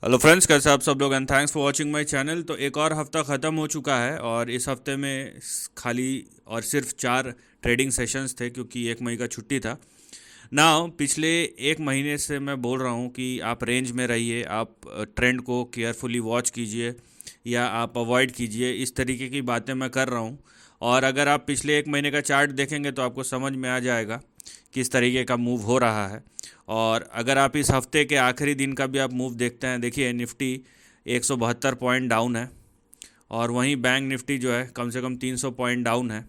Hello friends, कैसे आप सब लोग and thanks for watching my channel. तो एक और हफ्ता ख़त्म हो चुका है और इस हफ्ते में खाली और सिर्फ 4 ट्रेडिंग सेशंस थे क्योंकि 1 मई का छुट्टी था। नाउ पिछले 1 महीने से मैं बोल रहा हूँ कि आप रेंज में रहिए, आप ट्रेंड को केयरफुली वॉच कीजिए या आप अवॉइड कीजिए, इस तरीके की बातें मैं कर रहा हूँ। और अगर आप पिछले 1 महीने का चार्ट देखेंगे तो आपको समझ में आ जाएगा किस तरीके का मूव हो रहा है। और अगर आप इस हफ्ते के आखिरी दिन का भी आप मूव देखते हैं, देखिए निफ्टी 172 पॉइंट डाउन है और वहीं बैंक निफ्टी जो है कम से कम 300 पॉइंट डाउन है।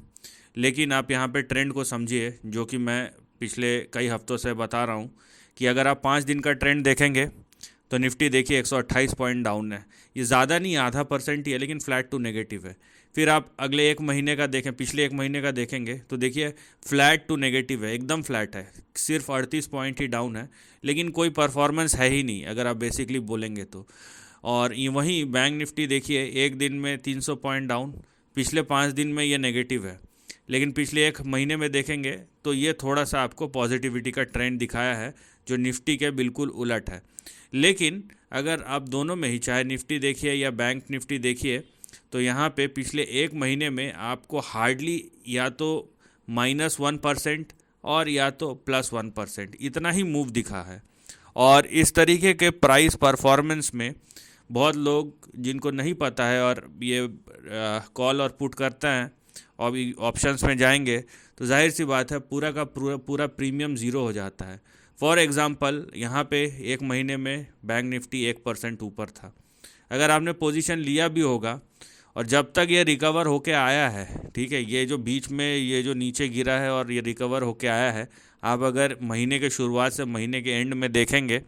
लेकिन आप यहाँ पे ट्रेंड को समझिए, जो कि मैं पिछले कई हफ्तों से बता रहा हूँ कि अगर आप 5 दिन का ट्रेंड देखेंगे तो निफ्टी देखिए 128 पॉइंट डाउन है। ये ज़्यादा नहीं, आधा परसेंट ही है, लेकिन फ्लैट टू नेगेटिव है। फिर आप अगले 1 महीने का देखें, पिछले 1 महीने का देखेंगे तो देखिए फ्लैट टू नेगेटिव है, एकदम फ्लैट है, सिर्फ 38 पॉइंट ही डाउन है, लेकिन कोई परफॉर्मेंस है ही नहीं अगर आप बेसिकली बोलेंगे तो। और ये वहीं बैंक निफ्टी देखिए एक दिन में 300 पॉइंट डाउन, पिछले 5 दिन में ये नेगेटिव है, लेकिन पिछले 1 महीने में देखेंगे तो ये थोड़ा सा आपको पॉजिटिविटी का ट्रेंड दिखाया है, जो निफ्टी के बिल्कुल उलट है। लेकिन अगर आप दोनों में ही, चाहे निफ्टी देखिए या बैंक निफ्टी देखिए, तो यहाँ पे पिछले 1 महीने में आपको हार्डली या तो -1% और या तो +1% इतना ही मूव दिखा है। और इस तरीके के प्राइस परफॉर्मेंस में बहुत लोग जिनको नहीं पता है और ये कॉल और पुट करते हैं और ऑप्शंस में जाएंगे तो जाहिर सी बात है पूरा का पूरा पूरा प्रीमियम ज़ीरो हो जाता है। फॉर एग्ज़ाम्पल यहाँ पे 1 महीने में बैंक निफ्टी 1% ऊपर था। अगर आपने पोजीशन लिया भी होगा और जब तक ये रिकवर होके आया है, ठीक है, ये जो बीच में ये जो नीचे गिरा है और ये रिकवर होके आया है, आप अगर महीने के शुरुआत से महीने के एंड में देखेंगे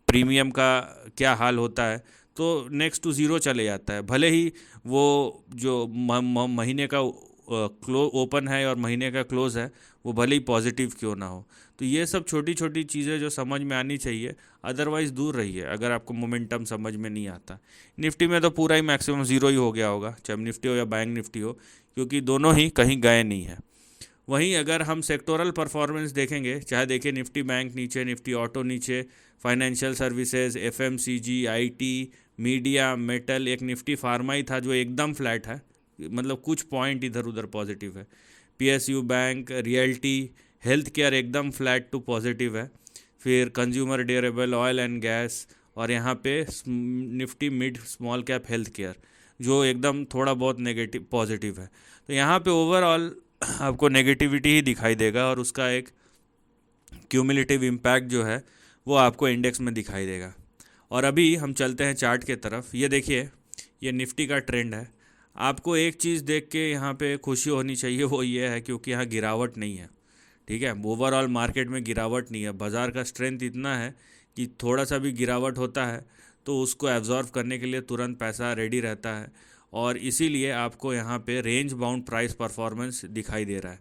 प्रीमियम का क्या हाल होता है, तो नेक्स्ट टू ज़ीरो चले जाता है। भले ही वो जो महीने का ओपन है और महीने का क्लोज़ है वो भले ही पॉजिटिव क्यों ना हो। तो ये सब छोटी छोटी चीज़ें जो समझ में आनी चाहिए, अदरवाइज़ दूर रहिए अगर आपको मोमेंटम समझ में नहीं आता। निफ्टी में तो पूरा ही मैक्सिमम ज़ीरो ही हो गया होगा, चाहे निफ्टी हो या बैंक निफ्टी हो, क्योंकि दोनों ही कहीं गए नहीं है। वहीं अगर हम सेक्टोरल परफॉर्मेंस देखेंगे, चाहे देखिए निफ्टी बैंक नीचे, निफ्टी ऑटो नीचे, financial services, FMCG, IT, media, metal, एक निफ्टी फार्मा ही था जो एकदम फ्लैट है, मतलब कुछ पॉइंट इधर उधर पॉजिटिव है। PSU bank, realty, health care एकदम फ्लैट टू पॉजिटिव है। फिर consumer durable, oil and gas, और यहाँ पे Nifty mid small cap health care जो एकदम थोड़ा बहुत नेगेटिव पॉजिटिव है। तो यहाँ पे ओवरऑल आपको नेगेटिविटी ही दिखाई देगा और उसका एक क्यूमुलेटिव इम्पैक्ट जो है वो आपको इंडेक्स में दिखाई देगा। और अभी हम चलते हैं चार्ट के तरफ। ये देखिए, ये निफ्टी का ट्रेंड है। आपको एक चीज़ देख के यहाँ पे खुशी होनी चाहिए, वो ये है क्योंकि यहाँ गिरावट नहीं है, ठीक है, ओवरऑल मार्केट में गिरावट नहीं है। बाज़ार का स्ट्रेंथ इतना है कि थोड़ा सा भी गिरावट होता है तो उसको एब्जॉर्व करने के लिए तुरंत पैसा रेडी रहता है, और इसीलिए आपको यहाँ पे रेंज बाउंड प्राइस परफॉर्मेंस दिखाई दे रहा है।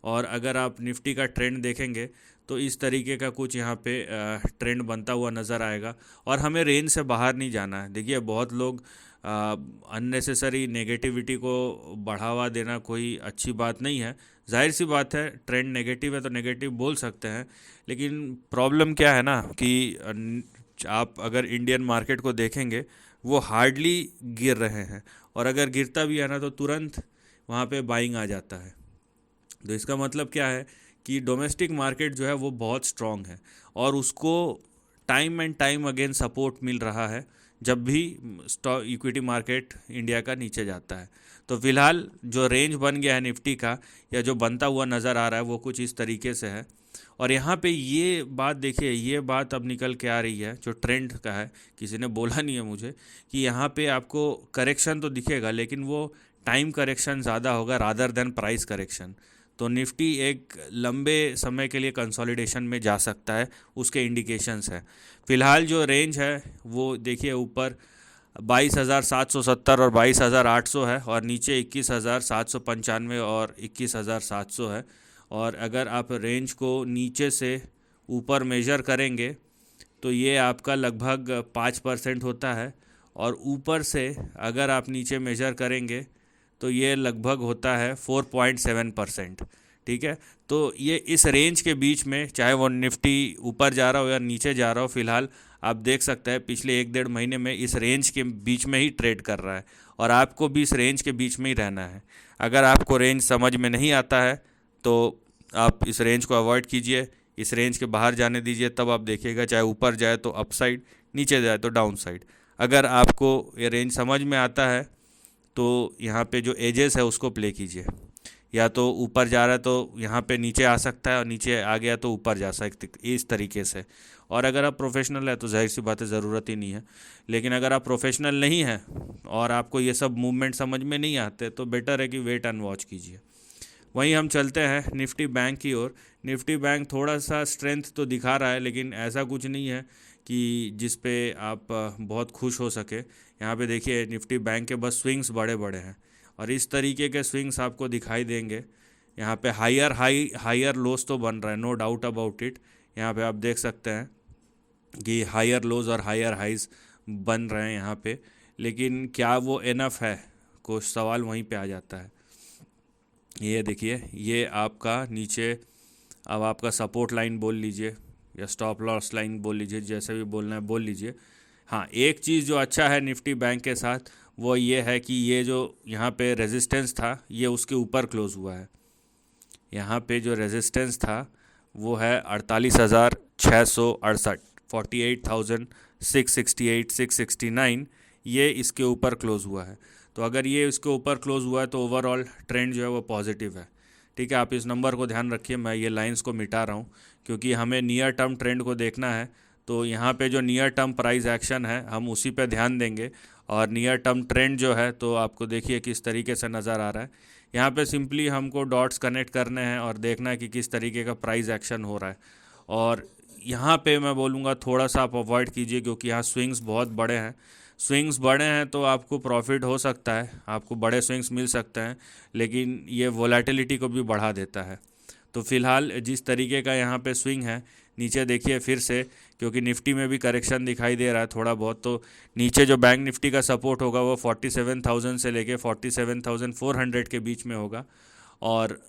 और अगर आप निफ्टी का ट्रेंड देखेंगे तो इस तरीके का कुछ यहाँ पे ट्रेंड बनता हुआ नज़र आएगा, और हमें रेंज से बाहर नहीं जाना है। देखिए बहुत लोग अननेसेसरी नेगेटिविटी को बढ़ावा देना कोई अच्छी बात नहीं है। जाहिर सी बात है, ट्रेंड नेगेटिव है तो नेगेटिव बोल सकते हैं, लेकिन प्रॉब्लम क्या है ना कि आप अगर इंडियन मार्केट को देखेंगे वो हार्डली गिर रहे हैं, और अगर गिरता भी है ना तो तुरंत वहाँ पे बाइंग आ जाता है। तो इसका मतलब क्या है कि डोमेस्टिक मार्केट जो है वो बहुत स्ट्रॉन्ग है और उसको time and time again support मिल रहा है जब भी स्टॉक इक्विटी मार्केट इंडिया का नीचे जाता है। तो फिलहाल जो रेंज बन गया है निफ्टी का, या जो बनता हुआ नज़र आ रहा है, वो कुछ इस तरीके से है। और यहाँ पे ये बात देखिए, ये बात अब निकल के आ रही है जो ट्रेंड का है, किसी ने बोला नहीं है मुझे, कि यहाँ पे आपको करेक्शन तो दिखेगा लेकिन वो टाइम करेक्शन ज़्यादा होगा रादर देन प्राइस करेक्शन। तो निफ्टी एक लंबे समय के लिए कंसोलिडेशन में जा सकता है, उसके इंडिकेशंस हैं। फ़िलहाल जो रेंज है वो देखिए, ऊपर 22,770 और 22,800 है, और नीचे 21,795 और 21,700 है। और अगर आप रेंज को नीचे से ऊपर मेजर करेंगे तो ये आपका लगभग 5% होता है, और ऊपर से अगर आप नीचे मेजर करेंगे तो ये लगभग होता है 4.7%। ठीक है। तो ये इस रेंज के बीच में, चाहे वो निफ्टी ऊपर जा रहा हो या नीचे जा रहा हो, फिलहाल आप देख सकते हैं पिछले 1-1.5 महीने में इस रेंज के बीच में ही ट्रेड कर रहा है, और आपको भी इस रेंज के बीच में ही रहना है। अगर आपको रेंज समझ में नहीं आता है तो आप इस रेंज को अवॉइड कीजिए, इस रेंज के बाहर जाने दीजिए, तब आप देखिएगा चाहे ऊपर जाए तो अपसाइड, नीचे जाए तो डाउन साइड। अगर आपको ये रेंज समझ में आता है तो यहाँ पे जो एजेस है उसको प्ले कीजिए, या तो ऊपर जा रहा है तो यहाँ पे नीचे आ सकता है, और नीचे आ गया तो ऊपर जा सकते, इस तरीके से। और अगर आप प्रोफेशनल है तो जाहिर सी बात है ज़रूरत ही नहीं है। लेकिन अगर आप प्रोफेशनल नहीं है और आपको ये सब मूवमेंट समझ में नहीं आते तो बेटर है कि वेट एंड वॉच कीजिए। वहीं हम चलते हैं निफ्टी बैंक की ओर। निफ्टी बैंक थोड़ा सा स्ट्रेंथ तो दिखा रहा है, लेकिन ऐसा कुछ नहीं है कि जिस पे आप बहुत खुश हो सके। यहाँ पे देखिए निफ्टी बैंक के बस स्विंग्स बड़े बड़े हैं, और इस तरीके के स्विंग्स आपको दिखाई देंगे। यहाँ पे हायर लोस तो बन रहा है, नो डाउट अबाउट इट। यहाँ पे आप देख सकते हैं कि हायर लोज और हायर हाइज बन रहे हैं यहाँ पे, लेकिन क्या वो इनफ है, कुछ सवाल वहीं पे आ जाता है। ये देखिए, ये आपका नीचे, अब आपका सपोर्ट लाइन बोल लीजिए या स्टॉप लॉस लाइन बोल लीजिए, जैसे भी बोलना है बोल लीजिए। हाँ, एक चीज़ जो अच्छा है निफ्टी बैंक के साथ वो ये है कि ये जो यहाँ पे रेजिस्टेंस था ये उसके ऊपर क्लोज़ हुआ है। यहाँ पे जो रेजिस्टेंस था वो है 48,668, 48,668, 669, ये इसके ऊपर क्लोज़ हुआ है। तो अगर ये इसके ऊपर क्लोज़ हुआ है तो ओवरऑल ट्रेंड जो है वो पॉजिटिव है। ठीक है, आप इस नंबर को ध्यान रखिए, मैं ये लाइंस को मिटा रहा हूँ क्योंकि हमें नियर टर्म ट्रेंड को देखना है। तो यहाँ पे जो नियर टर्म प्राइस एक्शन है हम उसी पे ध्यान देंगे, और नियर टर्म ट्रेंड जो है तो आपको देखिए किस तरीके से नज़र आ रहा है। यहाँ पे सिंपली हमको डॉट्स कनेक्ट करने हैं और देखना है कि किस तरीके का प्राइस एक्शन हो रहा है। और यहाँ पे मैं बोलूँगा थोड़ा सा आप अवॉइड कीजिए, क्योंकि यहाँ स्विंग्स बहुत बड़े हैं। स्विंग्स बड़े हैं तो आपको प्रॉफिट हो सकता है, आपको बड़े स्विंग्स मिल सकते हैं, लेकिन ये वोलेटिलिटी को भी बढ़ा देता है। तो फिलहाल जिस तरीके का यहाँ पे स्विंग है, नीचे देखिए फिर से, क्योंकि निफ्टी में भी करेक्शन दिखाई दे रहा है थोड़ा बहुत, तो नीचे जो बैंक निफ्टी का सपोर्ट होगा वो 47,000 से लेके 47,400 के बीच में होगा, और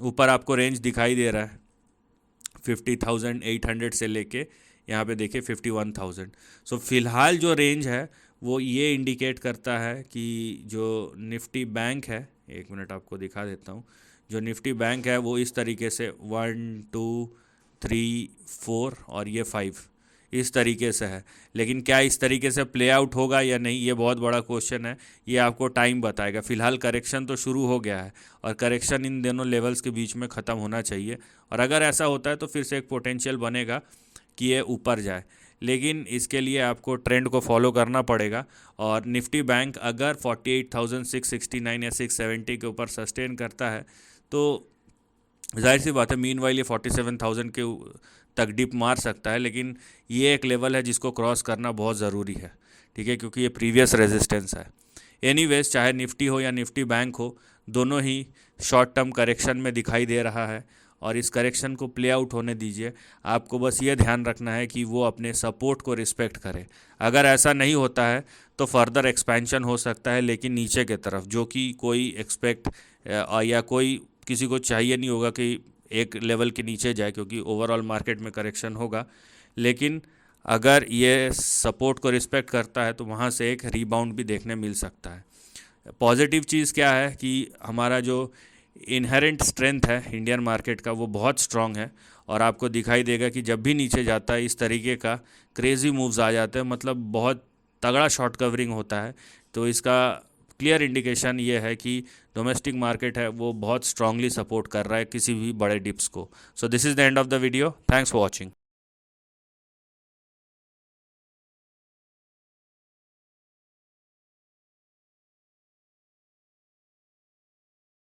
ऊपर आपको रेंज दिखाई दे रहा है 50,800 से लेके यहाँ पे देखिए 51,000। सो फिलहाल जो रेंज है वो ये इंडिकेट करता है कि जो निफ्टी बैंक है, एक मिनट आपको दिखा देता हूँ, जो निफ्टी बैंक है वो इस तरीके से 1 2 3 4 और ये 5 इस तरीके से है। लेकिन क्या इस तरीके से प्ले आउट होगा या नहीं, ये बहुत बड़ा क्वेश्चन है, ये आपको टाइम बताएगा। फिलहाल करेक्शन तो शुरू हो गया है, और करेक्शन इन दोनों लेवल्स के बीच में ख़त्म होना चाहिए, और अगर ऐसा होता है तो फिर से एक पोटेंशियल बनेगा कि ये ऊपर जाए। लेकिन इसके लिए आपको ट्रेंड को फॉलो करना पड़ेगा, और निफ्टी बैंक अगर 48,669 या 670 के ऊपर सस्टेन करता है तो जाहिर सी बात है मीनवाइल ये 47,000 के तक डिप मार सकता है, लेकिन ये एक लेवल है जिसको क्रॉस करना बहुत ज़रूरी है। ठीक है, क्योंकि ये प्रीवियस रेजिस्टेंस है। एनीवेज, चाहे निफ्टी हो या निफ्टी बैंक हो, दोनों ही शॉर्ट टर्म करेक्शन में दिखाई दे रहा है, और इस करेक्शन को प्ले आउट होने दीजिए। आपको बस ये ध्यान रखना है कि वो अपने सपोर्ट को रिस्पेक्ट करे। अगर ऐसा नहीं होता है तो फर्दर एक्सपेंशन हो सकता है, लेकिन नीचे की तरफ, जो कि कोई एक्सपेक्ट या कोई किसी को चाहिए नहीं होगा कि एक लेवल के नीचे जाए, क्योंकि ओवरऑल मार्केट में करेक्शन होगा। लेकिन अगर ये सपोर्ट को रिस्पेक्ट करता है तो वहाँ से एक रीबाउंड भी देखने मिल सकता है। पॉजिटिव चीज़ क्या है कि हमारा जो इनहेरेंट स्ट्रेंथ है इंडियन मार्केट का वो बहुत स्ट्रांग है, और आपको दिखाई देगा कि जब भी नीचे जाता है इस तरीके का क्रेजी मूव्स आ जाते हैं, मतलब बहुत तगड़ा शॉर्ट कवरिंग होता है। तो इसका क्लियर इंडिकेशन ये है कि डोमेस्टिक मार्केट है वो बहुत स्ट्रांगली सपोर्ट कर रहा है किसी भी बड़े डिप्स को। So this is the end of the video, thanks for watching.